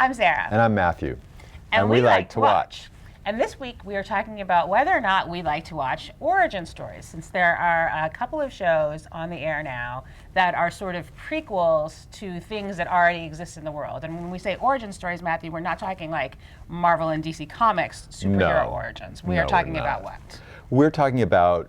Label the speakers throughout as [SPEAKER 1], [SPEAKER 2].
[SPEAKER 1] I'm Sarah.
[SPEAKER 2] And I'm Matthew.
[SPEAKER 1] And we like to watch. And this week we are talking about whether or not we like to watch origin stories, since there are a couple of shows on the air now that are sort of prequels to things that already exist in the world. And when we say origin stories, Matthew, we're not talking like Marvel and DC Comics superhero origins. We are talking about what?
[SPEAKER 2] We're talking about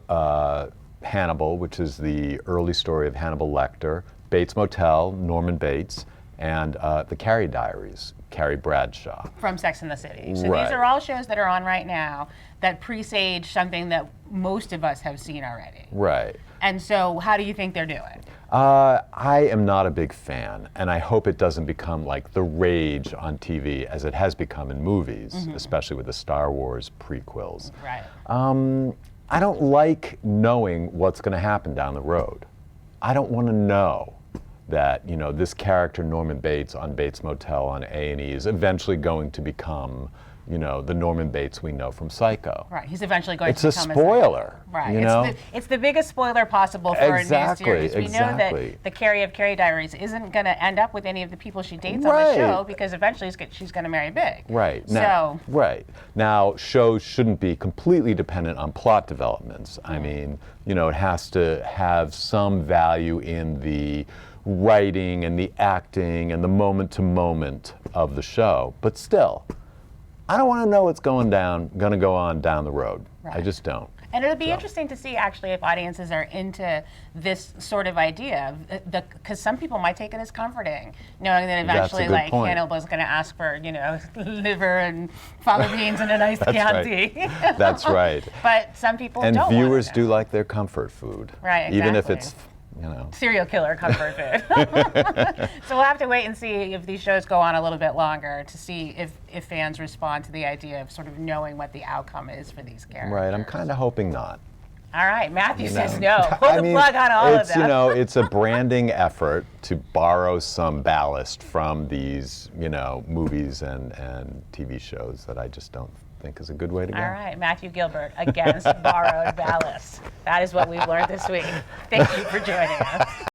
[SPEAKER 2] Hannibal, which is the early story of Hannibal Lecter, Bates Motel, Norman Bates, and the Carrie Diaries, Carrie Bradshaw.
[SPEAKER 1] From Sex and the City. So these are all shows that are on right now that presage something that most of us have seen already.
[SPEAKER 2] Right.
[SPEAKER 1] And so how do you think they're doing?
[SPEAKER 2] I am not a big fan, and I hope it doesn't become like the rage on TV as it has become in movies, especially with the Star Wars prequels.
[SPEAKER 1] Right.
[SPEAKER 2] I don't like knowing what's going to happen down the road. I don't want to know that, you know, this character Norman Bates on Bates Motel on A&E is eventually going to become, you know, the Norman Bates we know from Psycho.
[SPEAKER 1] Right, he's eventually going to become
[SPEAKER 2] a spoiler.
[SPEAKER 1] Right,
[SPEAKER 2] you know?
[SPEAKER 1] It's the biggest spoiler possible for a new series. We know that the Carrie of Carrie Diaries isn't going to end up with any of the people she dates on the show, because eventually she's going to marry big.
[SPEAKER 2] Right. Now, shows shouldn't be completely dependent on plot developments. I mean, you know, it has to have some value in the writing and the acting and the moment-to-moment of the show. But still, I don't want to know what's going to go on down the road. Right. I just don't.
[SPEAKER 1] And it'll be interesting to see, actually, if audiences are into this sort of idea, because some people might take it as comforting, knowing that eventually, like, Hannibal's going to ask for, you know, liver and fava beans and a nice Chianti.
[SPEAKER 2] Right. That's right.
[SPEAKER 1] But some people
[SPEAKER 2] don't.
[SPEAKER 1] And
[SPEAKER 2] viewers do like their comfort food.
[SPEAKER 1] Right, exactly.
[SPEAKER 2] Even if it's, you know,
[SPEAKER 1] serial killer comfort food. So we'll have to wait and see if these shows go on a little bit longer to see if fans respond to the idea of sort of knowing what the outcome is for these characters.
[SPEAKER 2] Right, I'm kind of hoping not.
[SPEAKER 1] All right, Matthew says no. Pull the plug on all of them.
[SPEAKER 2] You know, it's a branding effort to borrow some ballast from these, you know, movies and TV shows that I just don't think is a good way to go.
[SPEAKER 1] All right, Matthew Gilbert against borrowed ballast. That is what we've learned this week. Thank you for joining us.